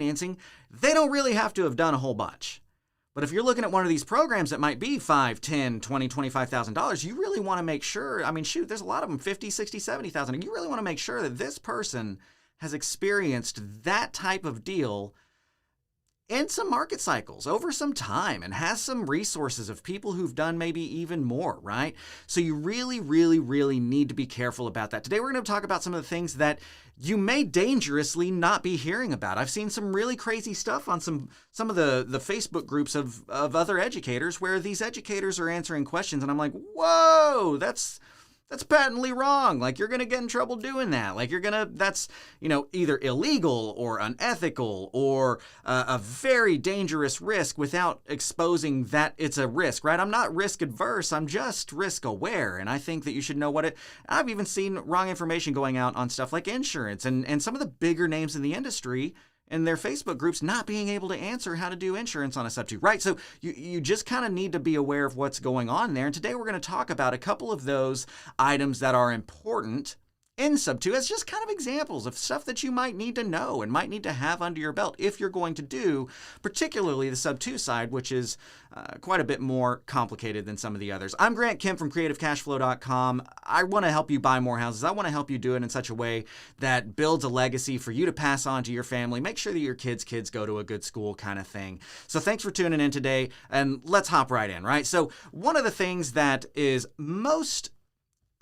financing, they don't really have to have done a whole bunch. But if you're looking at one of these programs that might be $5, $10, $20, $25,000, you really want to make sure, I mean, shoot, there's a lot of them, 50, 60, 70,000. And you really want to make sure that this person has experienced that type of deal in some market cycles over some time and has some resources of people who've done maybe even more, right? So you really, really, really need to be careful about that. Today, we're going to talk about some of the things that you may dangerously not be hearing about. I've seen some really crazy stuff on some of the Facebook groups of other educators where these educators are answering questions and I'm like, whoa, that's patently wrong. Like, you're going to get in trouble doing that. Like, that's, either illegal or unethical or a very dangerous risk without exposing that it's a risk, right? I'm not risk adverse. I'm just risk aware. And I think that you should know I've even seen wrong information going out on stuff like insurance and some of the bigger names in the industry and their Facebook groups not being able to answer how to do insurance on a sub 2, right? So you just kind of need to be aware of what's going on there. And today we're going to talk about a couple of those items that are important in sub 2 as just kind of examples of stuff that you might need to know and might need to have under your belt if you're going to do particularly the sub 2 side, which is quite a bit more complicated than some of the others. I'm Grant Kim from CreativeCashFlow.com. I want to help you buy more houses. I want to help you do it in such a way that builds a legacy for you to pass on to your family. Make sure that your kids' go to a good school kind of thing. So thanks for tuning in today, and let's hop right in, right? So one of the things that is most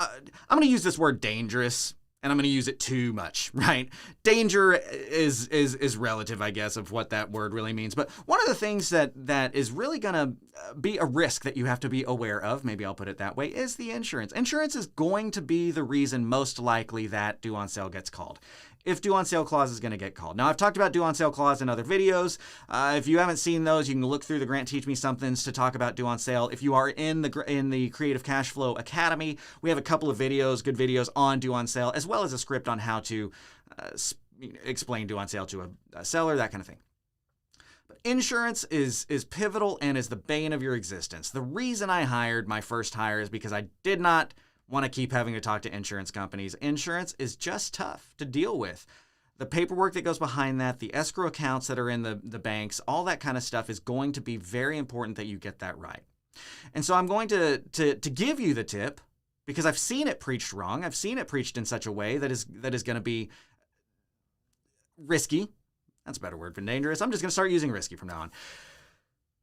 I'm going to use this word dangerous, and I'm going to use it too much, right? Danger is relative, I guess, of what that word really means. But one of the things that is really going to be a risk that you have to be aware of, maybe I'll put it that way, is the insurance. Insurance is going to be the reason most likely that due on sale gets called. If due on sale clause is going to get called. Now, I've talked about due on sale clause in other videos. If you haven't seen those, you can look through the Grant Teach Me Somethings to talk about due on sale. If you are in the Creative Cash Flow Academy, we have a couple of videos, good videos on due on sale, as well as a script on how to explain due on sale to a seller, that kind of thing. But insurance is pivotal and is the bane of your existence. The reason I hired my first hire is because I did not want to keep having to talk to insurance companies. Insurance is just tough to deal with. The paperwork that goes behind that, the escrow accounts that are in the banks, all that kind of stuff is going to be very important that you get that right. And so I'm going to give you the tip because I've seen it preached wrong. I've seen it preached in such a way that is going to be risky. That's a better word than dangerous. I'm just going to start using risky from now on.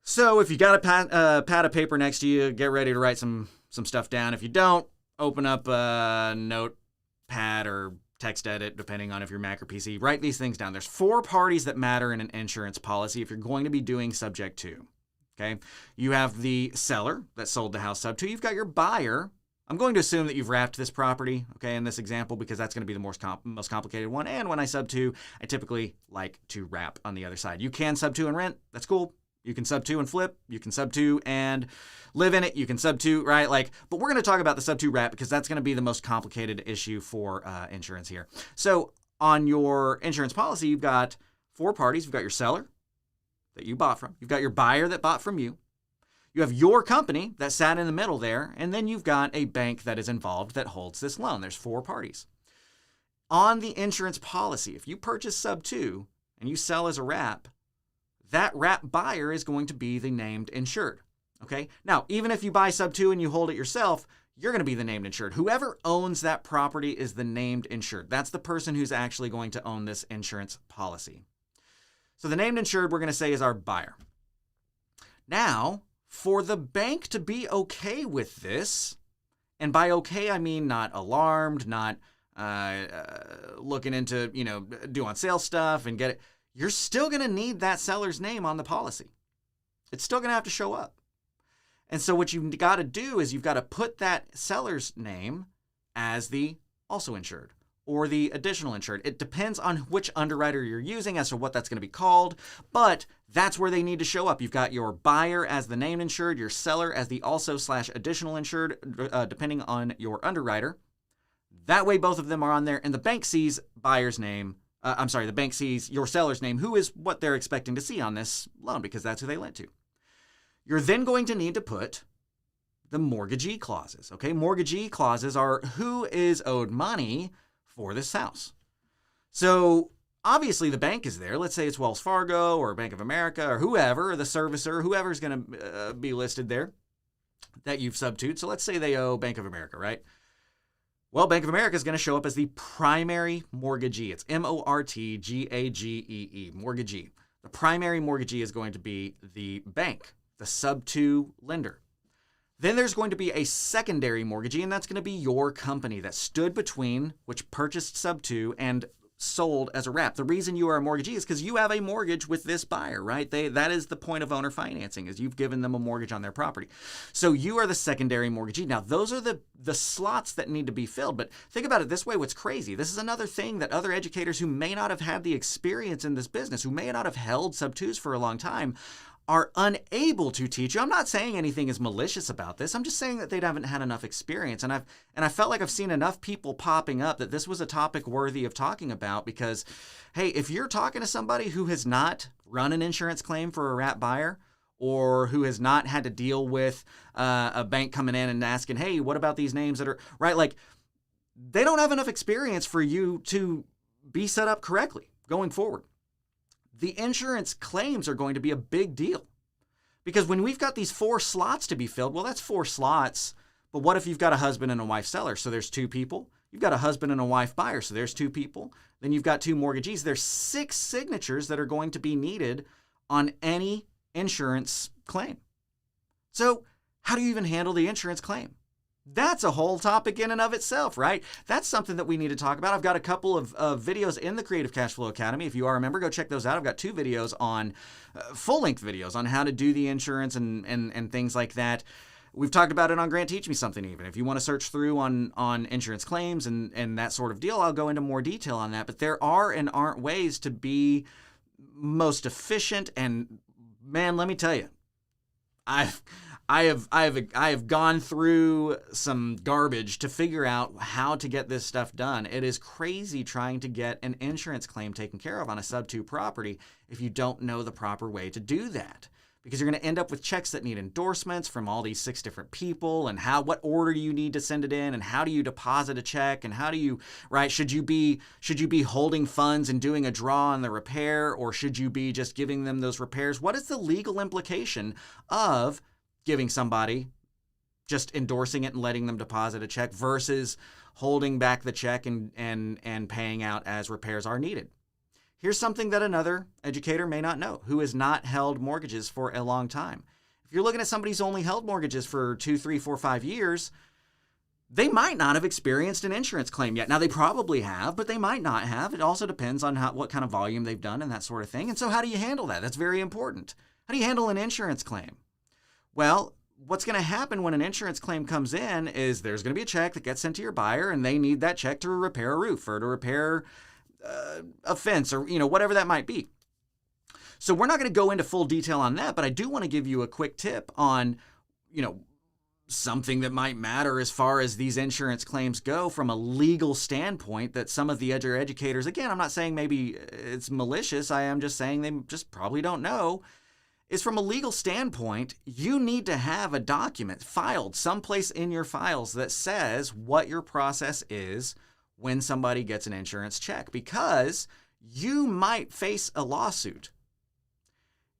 So if you got a pad of paper next to you, get ready to write some stuff down. If you don't, open up a notepad or text edit, depending on if you're Mac or PC. Write these things down. There's 4 parties that matter in an insurance policy if you're going to be doing subject to. Okay, you have the seller that sold the house sub 2. You've got your buyer. I'm going to assume that you've wrapped this property, okay, in this example, because that's going to be the most complicated one. And when I sub 2, I typically like to wrap on the other side. You can sub 2 and rent. That's cool. You can sub 2 and flip. You can sub 2 and live in it. You can sub 2, right? But we're going to talk about the sub 2 wrap because that's going to be the most complicated issue for insurance here. So on your insurance policy, you've got 4 parties. You've got your seller that you bought from. You've got your buyer that bought from you. You have your company that sat in the middle there. And then you've got a bank that is involved that holds this loan. There's 4 parties. On the insurance policy, if you purchase sub 2 and you sell as a wrap, that wrap buyer is going to be the named insured, okay? Now, even if you buy sub 2 and you hold it yourself, you're going to be the named insured. Whoever owns that property is the named insured. That's the person who's actually going to own this insurance policy. So the named insured, we're going to say, is our buyer. Now, for the bank to be okay with this, and by okay, I mean not alarmed, not looking into, due on sale stuff and get it, you're still going to need that seller's name on the policy. It's still going to have to show up. And so what you've got to do is you've got to put that seller's name as the also insured or the additional insured. It depends on which underwriter you're using as to what that's going to be called, but that's where they need to show up. You've got your buyer as the named insured, your seller as the also/additional insured, depending on your underwriter. That way both of them are on there, and the bank sees buyer's name. The bank sees your seller's name, who is what they're expecting to see on this loan because that's who they lent to. You're then going to need to put the mortgagee clauses, okay? Mortgagee clauses are who is owed money for this house. So Obviously, the bank is there. Let's say it's Wells Fargo or Bank of America or whoever, or the servicer, whoever's going to be listed there that you've sub-toed. So let's say they owe Bank of America, right? Well, Bank of America is going to show up as the primary mortgagee. It's Mortgagee, mortgagee. The primary mortgagee is going to be the bank, the sub-to lender. Then there's going to be a secondary mortgagee, and that's going to be your company that stood between, which purchased sub-to and sold as a wrap. The reason you are a mortgagee is because you have a mortgage with this buyer, right? That is the point of owner financing, is you've given them a mortgage on their property. So you are the secondary mortgagee. Now, those are the slots that need to be filled. But think about it this way. What's crazy, this is another thing that other educators who may not have had the experience in this business, who may not have held sub-twos for a long time, are unable to teach you. I'm not saying anything is malicious about this. I'm just saying that they haven't had enough experience. And I felt like I've seen enough people popping up that this was a topic worthy of talking about, because, hey, if you're talking to somebody who has not run an insurance claim for a wrap buyer, or who has not had to deal with a bank coming in and asking, hey, what about these names that are, right? Like, they don't have enough experience for you to be set up correctly going forward. The insurance claims are going to be a big deal, because when we've got these 4 slots to be filled, well, that's 4 slots. But what if you've got a husband and a wife seller? So there's 2 people. You've got a husband and a wife buyer. So there's 2 people. Then you've got 2 mortgagees. There's 6 signatures that are going to be needed on any insurance claim. So how do you even handle the insurance claim? That's a whole topic in and of itself, right? That's something that we need to talk about. I've got a couple of videos in the Creative Cash Flow Academy. If you are a member, go check those out. I've got 2 videos on full-length videos on how to do the insurance and things like that. We've talked about it on Grant Teach Me Something even. If you want to search through on insurance claims and that sort of deal, I'll go into more detail on that. But there are and aren't ways to be most efficient. And man, let me tell you, I have gone through some garbage to figure out how to get this stuff done. It is crazy trying to get an insurance claim taken care of on a sub-to property if you don't know the proper way to do that. Because you're going to end up with checks that need endorsements from all these 6 different people, and what order do you need to send it in, and how do you deposit a check, and how do you, right? Should you be holding funds and doing a draw on the repair, or should you be just giving them those repairs? What is the legal implication of giving somebody, just endorsing it and letting them deposit a check versus holding back the check and paying out as repairs are needed? Here's something that another educator may not know, who has not held mortgages for a long time. If you're looking at somebody who's only held mortgages for 2, 3, 4, 5 years, they might not have experienced an insurance claim yet. Now, they probably have, but they might not have. It also depends on what kind of volume they've done and that sort of thing. And so how do you handle that? That's very important. How do you handle an insurance claim? Well, what's going to happen when an insurance claim comes in is there's going to be a check that gets sent to your buyer, and they need that check to repair a roof or to repair a fence, or whatever that might be. So we're not going to go into full detail on that, but I do want to give you a quick tip on something that might matter as far as these insurance claims go from a legal standpoint, that some of the other educators, again, I'm not saying maybe it's malicious, I am just saying they just probably don't know, is from a legal standpoint, you need to have a document filed someplace in your files that says what your process is when somebody gets an insurance check, because you might face a lawsuit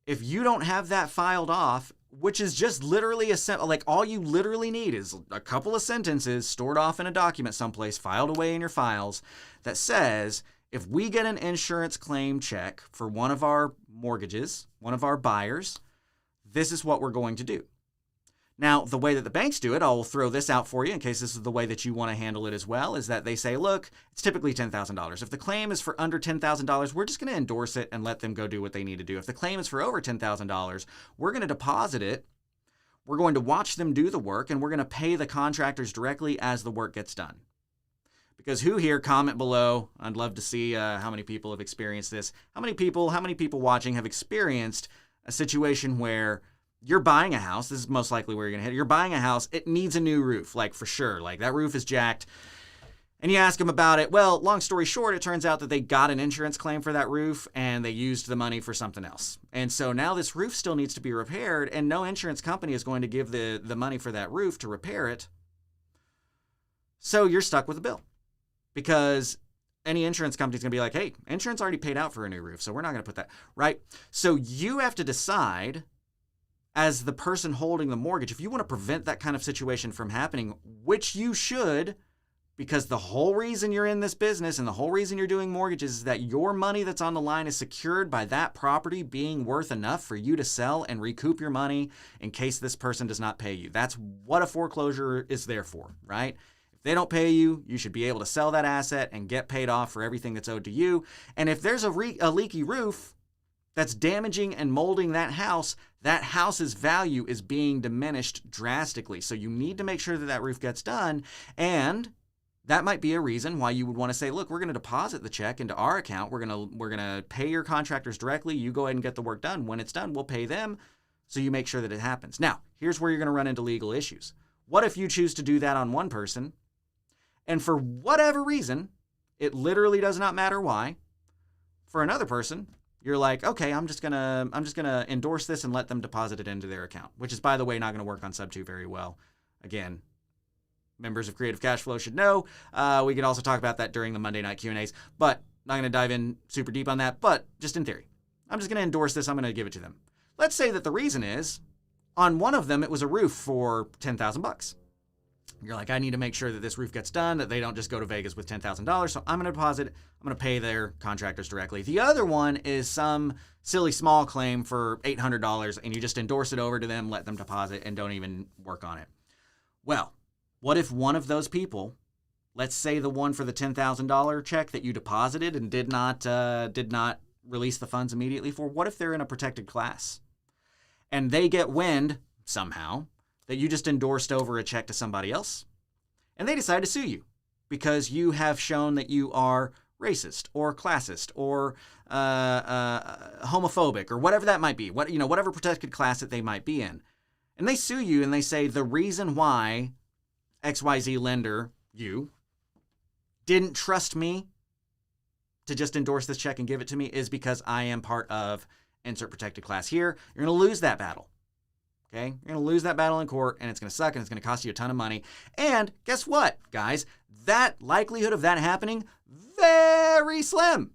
if you don't have that filed off, which is just literally all you literally need is a couple of sentences stored off in a document someplace, filed away in your files, that says, if we get an insurance claim check for one of our mortgages, one of our buyers, this is what we're going to do. Now, the way that the banks do it, I'll throw this out for you in case this is the way that you want to handle it as well, is that they say, look, it's typically $10,000. If the claim is for under $10,000, we're just going to endorse it and let them go do what they need to do. If the claim is for over $10,000, we're going to deposit it, we're going to watch them do the work, and we're going to pay the contractors directly as the work gets done. Because who here, comment below, I'd love to see how many people have experienced this. How many people watching have experienced a situation where you're buying a house, this is most likely where you're going to hit it, you're buying a house, it needs a new roof, like for sure, like that roof is jacked, and you ask them about it. Well, long story short, it turns out that they got an insurance claim for that roof, and they used the money for something else. And so now this roof still needs to be repaired, and no insurance company is going to give the money for that roof to repair it. So you're stuck with a bill, because any insurance company's going to be like, hey, insurance already paid out for a new roof, so we're not going to put that, right? So you have to decide, as the person holding the mortgage, if you want to prevent that kind of situation from happening, which you should, because the whole reason you're in this business and the whole reason you're doing mortgages is that your money that's on the line is secured by that property being worth enough for you to sell and recoup your money in case this person does not pay you. That's what a foreclosure is there for, right? If they don't pay you, you should be able to sell that asset and get paid off for everything that's owed to you. And if there's a leaky roof that's damaging and molding that house's value is being diminished drastically. So you need to make sure that that roof gets done. And that might be a reason why you would want to say, look, we're going to deposit the check into our account. We're going to pay your contractors directly. You go ahead and get the work done. When it's done, we'll pay them. So you make sure that it happens. Now, here's where you're going to run into legal issues. What if you choose to do that on one person, and for whatever reason, it literally does not matter why, for another person, you're like, okay, I'm just gonna endorse this and let them deposit it into their account, which is, by the way, not going to work on Sub 2 very well. Again, members of Creative Cash Flow should know. We can also talk about that during the Monday night Q&As, but not going to dive in super deep on that. But just in theory, I'm just going to endorse this. I'm going to give it to them. Let's say that the reason is, on one of them, it was a roof for $10,000. You're like, I need to make sure that this roof gets done, that they don't just go to Vegas with $10,000. So I'm going to deposit, I'm going to pay their contractors directly. The other one is some silly small claim for $800, and you just endorse it over to them, let them deposit, and don't even work on it. Well, what if one of those people, let's say the one for the $10,000 check that you deposited and did not release the funds immediately for, what if they're in a protected class and they get wind somehow that you just endorsed over a check to somebody else, and they decide to sue you because you have shown that you are racist or classist or homophobic or whatever that might be, whatever protected class that they might be in. And they sue you and they say the reason why XYZ lender, you, didn't trust me to just endorse this check and give it to me is because I am part of insert protected class here. You're going to lose that battle. Okay? You're going to lose that battle in court, and it's going to suck, and it's going to cost you a ton of money. And guess what, guys? That likelihood of that happening, very slim.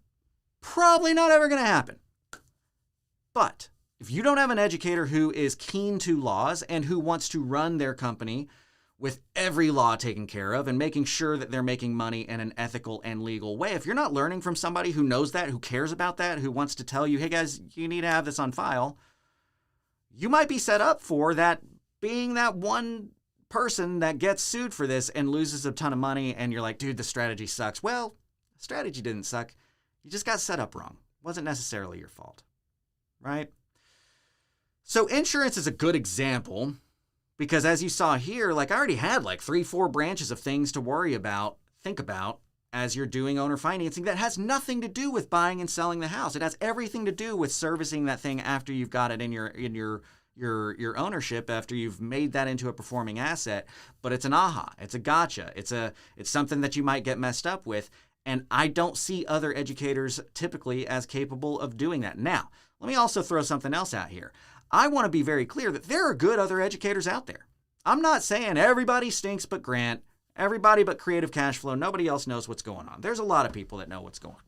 Probably not ever going to happen. But if you don't have an educator who is keen to laws and who wants to run their company with every law taken care of and making sure that they're making money in an ethical and legal way, if you're not learning from somebody who knows that, who cares about that, who wants to tell you, hey guys, you need to have this on file, you might be set up for that being that one person that gets sued for this and loses a ton of money, and you're like, dude, the strategy sucks. Well, the strategy didn't suck. You just got set up wrong. It wasn't necessarily your fault, right? So insurance is a good example because, as you saw here, like I already had like 3-4 branches of things to worry about, think about, as you're doing owner financing that has nothing to do with buying and selling the house. It has everything to do with servicing that thing after you've got it in your ownership, after you've made that into a performing asset. But it's an aha, it's a gotcha, it's something that you might get messed up with. And I don't see other educators typically as capable of doing that. Now, let me also throw something else out here. I want to be very clear that there are good other educators out there. I'm not saying everybody stinks but Grant, everybody but Creative Cash Flow, nobody else knows what's going on. There's a lot of people that know what's going on.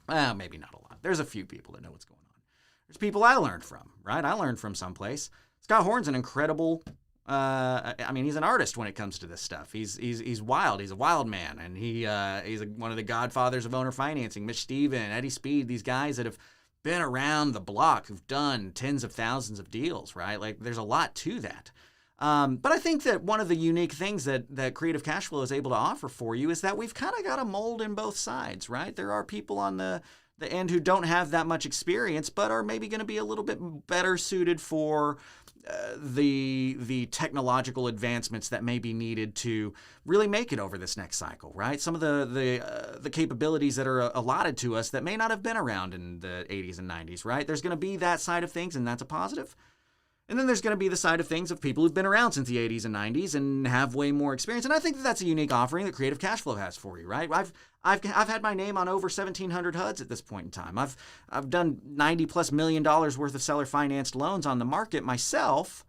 Well, maybe not a lot. There's a few people that know what's going on. There's people I learned from, right? I learned from someplace. Scott Horn's an incredible, he's an artist when it comes to this stuff. He's wild. He's a wild man. And he's one of the godfathers of owner financing. Mitch Steven, Eddie Speed, these guys that have been around the block, who've done tens of thousands of deals, right? Like there's a lot to that. But I think that one of the unique things that Creative Cash Flow is able to offer for you is that we've kind of got a mold in both sides, right? There are people on the end who don't have that much experience, but are maybe going to be a little bit better suited for the technological advancements that may be needed to really make it over this next cycle, right? Some of the capabilities that are allotted to us that may not have been around in the 80s and 90s, right? There's going to be that side of things, and that's a positive. And then there's going to be the side of things of people who've been around since the 80s and 90s and have way more experience. And I think that that's a unique offering that Creative Cash Flow has for you, right? I've had my name on over 1,700 HUDs at this point in time. I've done $90+ million worth of seller financed loans on the market myself,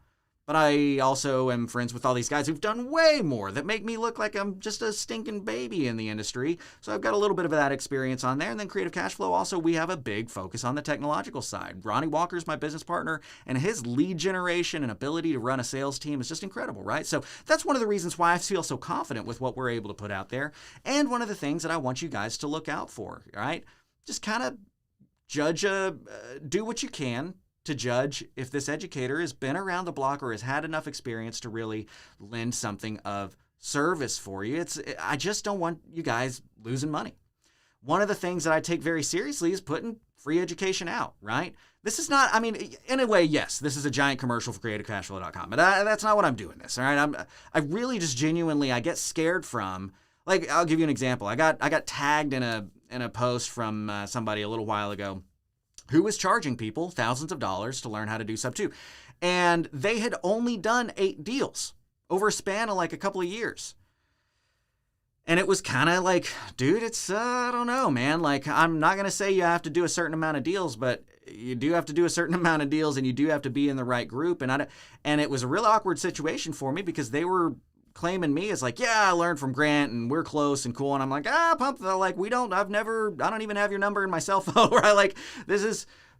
But I also am friends with all these guys who've done way more that make me look like I'm just a stinking baby in the industry. So I've got a little bit of that experience on there. And then Creative Cashflow, also, we have a big focus on the technological side. Ronnie Walker's my business partner, and his lead generation and ability to run a sales team is just incredible, right? So that's one of the reasons why I feel so confident with what we're able to put out there. And one of the things that I want you guys to look out for, right? Just kind of do what you can to judge if this educator has been around the block or has had enough experience to really lend something of service for you. I just don't want you guys losing money. One of the things that I take very seriously is putting free education out, right? This is not, I mean, in a way, yes, this is a giant commercial for CreativeCashFlow.com, but that's not what I'm doing this, all right? I really just genuinely, I get scared from, like, I'll give you an example. I got tagged in a post from somebody a little while ago who was charging people thousands of dollars to learn how to do sub 2. And they had only done 8 deals over a span of like a couple of years. And it was kind of like, dude, it's, I don't know, man. Like, I'm not going to say you have to do a certain amount of deals, but you do have to do a certain amount of deals and you do have to be in the right group. And it was a real awkward situation for me because they were claiming me as like, yeah, I learned from Grant and we're close and cool. And I'm like, pump. Like, I don't even have your number in my cell phone. Right? Like,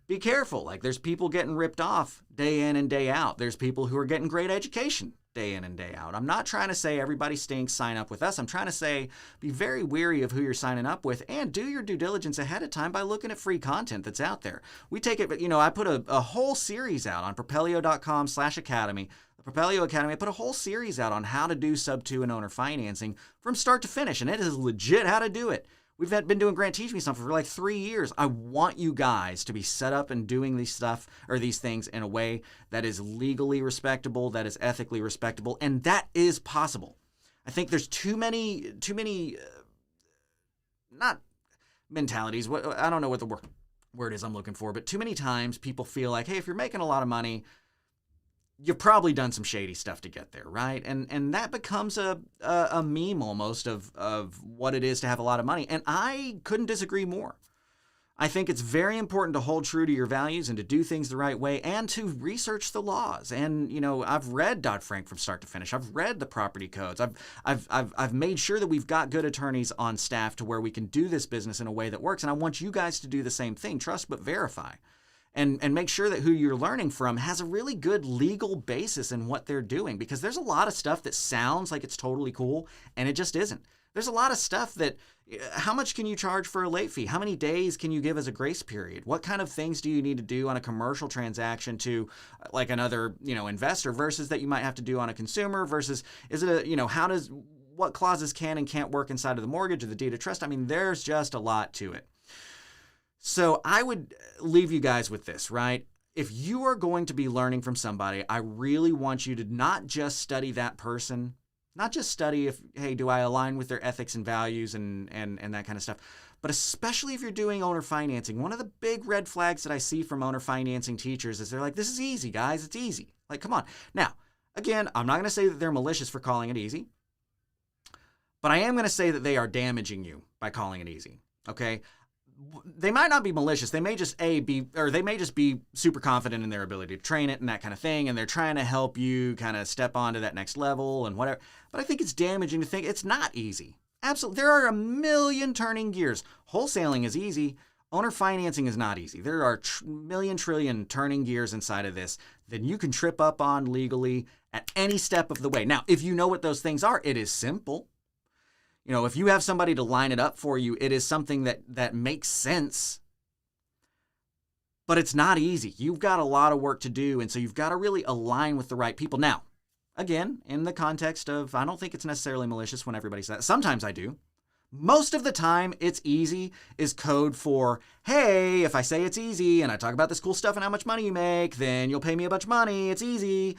be careful. Like, there's people getting ripped off day in and day out. There's people who are getting great education day in and day out. I'm not trying to say everybody stinks, sign up with us. I'm trying to say be very wary of who you're signing up with and do your due diligence ahead of time by looking at free content that's out there. We take it, I put a whole series out on propelio.com/academy. Propelio Academy, I put a whole series out on how to do sub 2 and owner financing from start to finish, and it is legit how to do it. We've been doing Grant Teach Me Something for like 3 years. I want you guys to be set up and doing these things in a way that is legally respectable, that is ethically respectable, and that is possible. I think there's too many not mentalities. I don't know what the word is I'm looking for, but too many times people feel like, hey, if you're making a lot of money, you've probably done some shady stuff to get there, right? And that becomes a meme almost of what it is to have a lot of money. And I couldn't disagree more. I think it's very important to hold true to your values and to do things the right way and to research the laws. And, I've read Dodd-Frank from start to finish. I've read the property codes. I've made sure that we've got good attorneys on staff to where we can do this business in a way that works. And I want you guys to do the same thing. Trust but verify. And make sure that who you're learning from has a really good legal basis in what they're doing, because there's a lot of stuff that sounds like it's totally cool and it just isn't. There's a lot of stuff that, how much can you charge for a late fee? How many days can you give as a grace period? What kind of things do you need to do on a commercial transaction to like another, investor versus that you might have to do on a consumer versus what clauses can and can't work inside of the mortgage or the deed of trust? I mean, there's just a lot to it. So I would leave you guys with this, right? If you are going to be learning from somebody, I really want you to not just study that person, not just study if, hey, do I align with their ethics and values and that kind of stuff, but especially if you're doing owner financing. One of the big red flags that I see from owner financing teachers is they're like, this is easy, guys, it's easy. Like, come on. Now, again, I'm not going to say that they're malicious for calling it easy, but I am going to say that they are damaging you by calling it easy, okay? They might not be malicious. They may just be super confident in their ability to train it and that kind of thing. And they're trying to help you kind of step onto that next level and whatever. But I think it's damaging to think it's not easy. Absolutely. There are a million turning gears. Wholesaling is easy. Owner financing is not easy. There are million trillion turning gears inside of this that you can trip up on legally at any step of the way. Now, if you know what those things are, it is simple. If you have somebody to line it up for you, it is something that makes sense. But it's not easy. You've got a lot of work to do, and so you've got to really align with the right people. Now, again, in the context of, I don't think it's necessarily malicious when everybody says that. Sometimes I do. Most of the time, it's easy is code for, hey, if I say it's easy and I talk about this cool stuff and how much money you make, then you'll pay me a bunch of money. It's easy.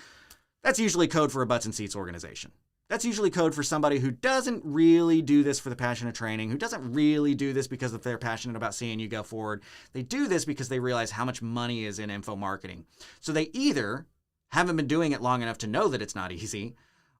That's usually code for a butts and seats organization. That's usually code for somebody who doesn't really do this for the passion of training, who doesn't really do this because if they're passionate about seeing you go forward. They do this because they realize how much money is in info marketing. So they either haven't been doing it long enough to know that it's not easy,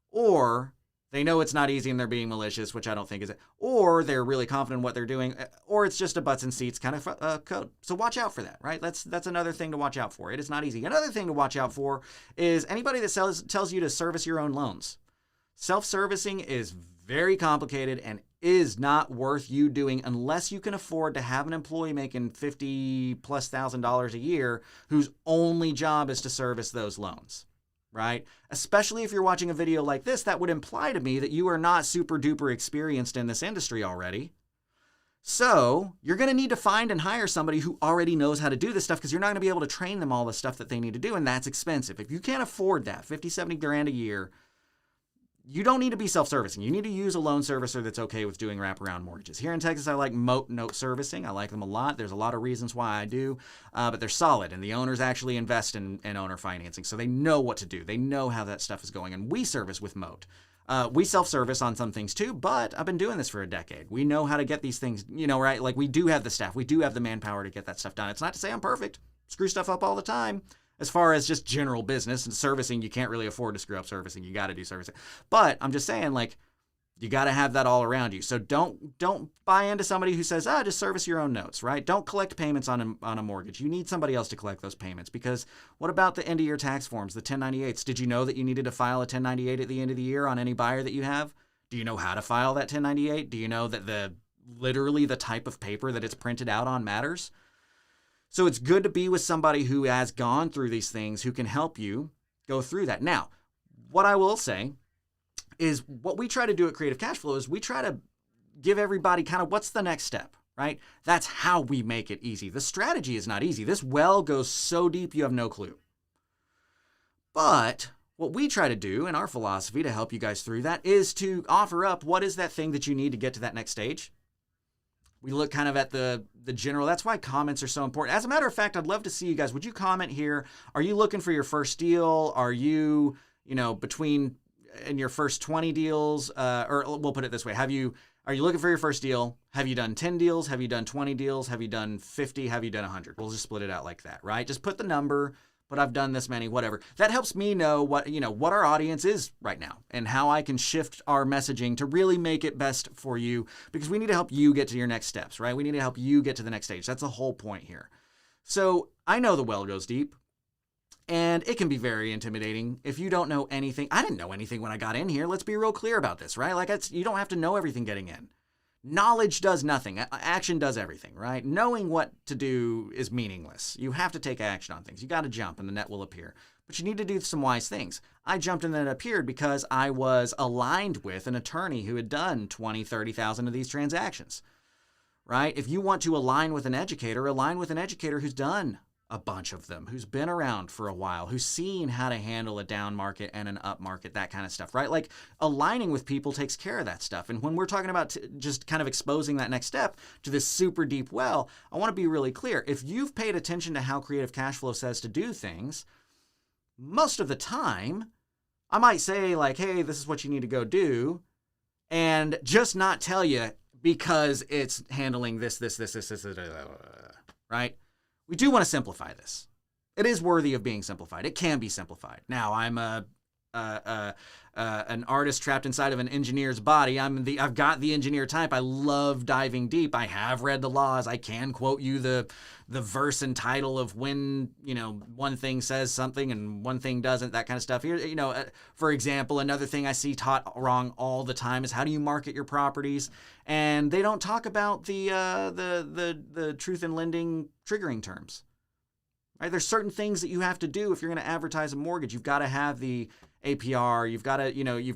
or They know it's not easy and they're being malicious, which I don't think is it. Or they're really confident in what they're doing, or it's just a butts and seats kind of code. So watch out for that, right? That's another thing to watch out for. It is not easy. Another thing to watch out for is anybody that tells you to service your own loans. Self-servicing is very complicated and is not worth you doing unless you can afford to have an employee making $50,000+ a year whose only job is to service those loans. Right? Especially if you're watching a video like this, that would imply to me that you are not super duper experienced in this industry already. So you're going to need to find and hire somebody who already knows how to do this stuff, because you're not going to be able to train them all the stuff that they need to do. And that's expensive. If you can't afford that, 50, 70 grand a year, you don't need to be self-servicing. You need to use a loan servicer that's okay with doing wraparound mortgages. Here in Texas, I like Moat Note Servicing. I like them a lot. There's a lot of reasons why I do, but they're solid, and the owners actually invest in owner financing, so they know what to do. They know how that stuff is going, and we service with Moat. We self-service on some things too, but I've been doing this for a decade. We know how to get these things, right? Like, we do have the staff. We do have the manpower to get that stuff done. It's not to say I'm perfect. Screw stuff up all the time. As far as just general business and servicing, you can't really afford to screw up servicing. You got to do servicing. But I'm just saying, like, you got to have that all around you. So don't buy into somebody who says, just service your own notes, right? Don't collect payments on a mortgage. You need somebody else to collect those payments, because what about the end of year tax forms, the 1098s? Did you know that you needed to file a 1098 at the end of the year on any buyer that you have? Do you know how to file that 1098? Do you know that literally the type of paper that it's printed out on matters? So it's good to be with somebody who has gone through these things, who can help you go through that. Now, what I will say is what we try to do at Creative Cashflow is we try to give everybody kind of what's the next step, right? That's how we make it easy. The strategy is not easy. This well goes so deep you have no clue. But what we try to do in our philosophy to help you guys through that is to offer up what is that thing that you need to get to that next stage. We look kind of at the general. That's why comments are so important. As a matter of fact, I'd love to see you guys. Would you comment here? Are you looking for your first deal? Are you, between in your first 20 deals? Or we'll put it this way. Are you looking for your first deal? Have you done 10 deals? Have you done 20 deals? Have you done 50? Have you done 100? We'll just split it out like that, right? Just put the number, but I've done this many, whatever. That helps me know what our audience is right now and how I can shift our messaging to really make it best for you, because we need to help you get to your next steps, right? We need to help you get to the next stage. That's the whole point here. So I know the well goes deep, and it can be very intimidating if you don't know anything. I didn't know anything when I got in here. Let's be real clear about this, right? Like, you don't have to know everything getting in. Knowledge does nothing. Action does everything, right? Knowing what to do is meaningless. You have to take action on things. You got to jump and the net will appear. But you need to do some wise things. I jumped and then it appeared because I was aligned with an attorney who had done 20, 30,000 of these transactions, right? If you want to align with an educator who's done a bunch of them, who's been around for a while, who's seen how to handle a down market and an up market, that kind of stuff, right? Like, aligning with people takes care of that stuff. And when we're talking about just kind of exposing that next step to this super deep well, I want to be really clear. If you've paid attention to how Creative Cashflow says to do things, most of the time, I might say like, hey, this is what you need to go do, and just not tell you because it's handling this, right? We do want to simplify this. It is worthy of being simplified. It can be simplified. Now, I'm an artist trapped inside of an engineer's body. I've got the engineer type. I love diving deep. I have read the laws. I can quote you the verse and title of when, one thing says something and one thing doesn't, that kind of stuff. Here, for example, another thing I see taught wrong all the time is how do you market your properties? And they don't talk about the truth in lending triggering terms. Right? There's certain things that you have to do if you're going to advertise a mortgage. You've got to have the APR. You've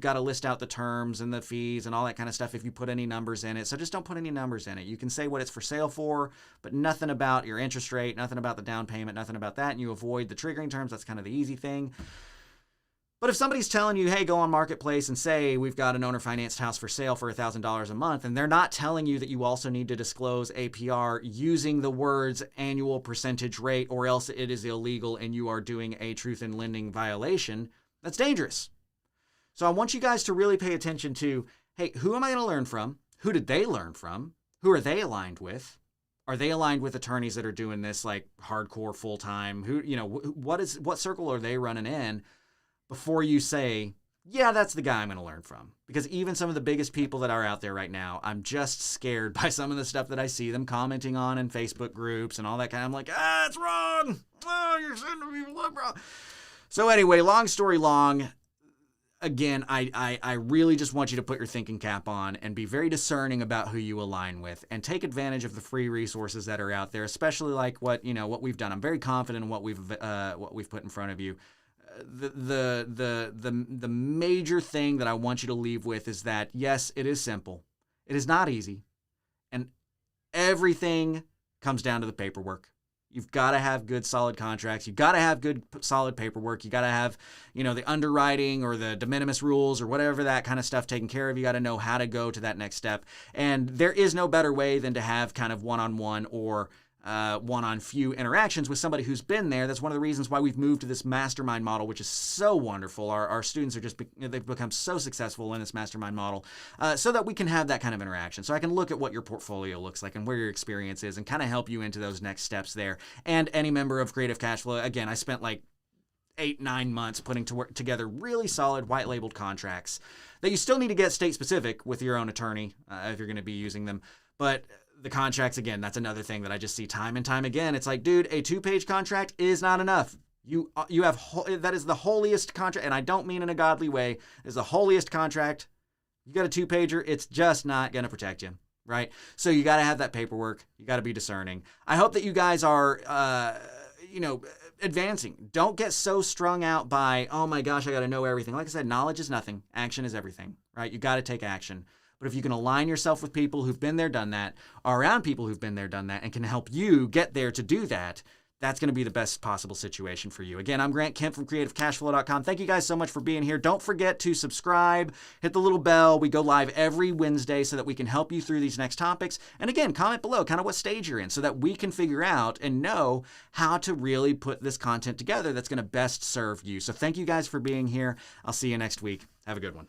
got to list out the terms and the fees and all that kind of stuff if you put any numbers in it. So just don't put any numbers in it. You can say what it's for sale for, but nothing about your interest rate, nothing about the down payment, nothing about that. And you avoid the triggering terms. That's kind of the easy thing. But if somebody's telling you, hey, go on Marketplace and say we've got an owner-financed house for sale for $1,000 a month, and they're not telling you that you also need to disclose APR using the words annual percentage rate, or else it is illegal and you are doing a truth in lending violation, that's dangerous. So I want you guys to really pay attention to, hey, who am I going to learn from? Who did they learn from? Who are they aligned with? Are they aligned with attorneys that are doing this like hardcore full-time? What circle are they running in? Before you say, yeah, that's the guy I'm going to learn from. Because even some of the biggest people that are out there right now, I'm just scared by some of the stuff that I see them commenting on in Facebook groups and all that kind of, I'm like, it's wrong. Oh, you're sending people up wrong. So anyway, long story long, again, I really just want you to put your thinking cap on and be very discerning about who you align with and take advantage of the free resources that are out there, especially like what we've done. I'm very confident in what we've put in front of you. The major thing that I want you to leave with is that, yes, it is simple. It is not easy. And everything comes down to the paperwork. You've got to have good, solid contracts. You've got to have good, solid paperwork. You got to have, the underwriting or the de minimis rules or whatever that kind of stuff taken care of. You got to know how to go to that next step. And there is no better way than to have kind of one-on-one or one-on-few interactions with somebody who's been there. That's one of the reasons why we've moved to this mastermind model, which is so wonderful. Our students are they've become so successful in this mastermind model, so that we can have that kind of interaction. So I can look at what your portfolio looks like and where your experience is and kind of help you into those next steps there. And any member of Creative Cashflow, again, I spent like 8-9 months putting together really solid white labeled contracts that you still need to get state specific with your own attorney if you're going to be using them. But the contracts, again, that's another thing that I just see time and time again. It's like, dude, a 2-page contract is not enough. You have that is the holiest contract, and I don't mean in a godly way. It's the holiest contract. You got a 2-pager, it's just not going to protect you, right? So you got to have that paperwork. You got to be discerning. I hope that you guys are, advancing. Don't get so strung out by, oh my gosh, I got to know everything. Like I said, knowledge is nothing. Action is everything, right? You got to take action. But if you can align yourself with people who've been there, done that, or around people who've been there, done that, and can help you get there to do that, that's going to be the best possible situation for you. Again, I'm Grant Kemp from CreativeCashFlow.com. Thank you guys so much for being here. Don't forget to subscribe, hit the little bell. We go live every Wednesday so that we can help you through these next topics. And again, comment below kind of what stage you're in so that we can figure out and know how to really put this content together that's going to best serve you. So thank you guys for being here. I'll see you next week. Have a good one.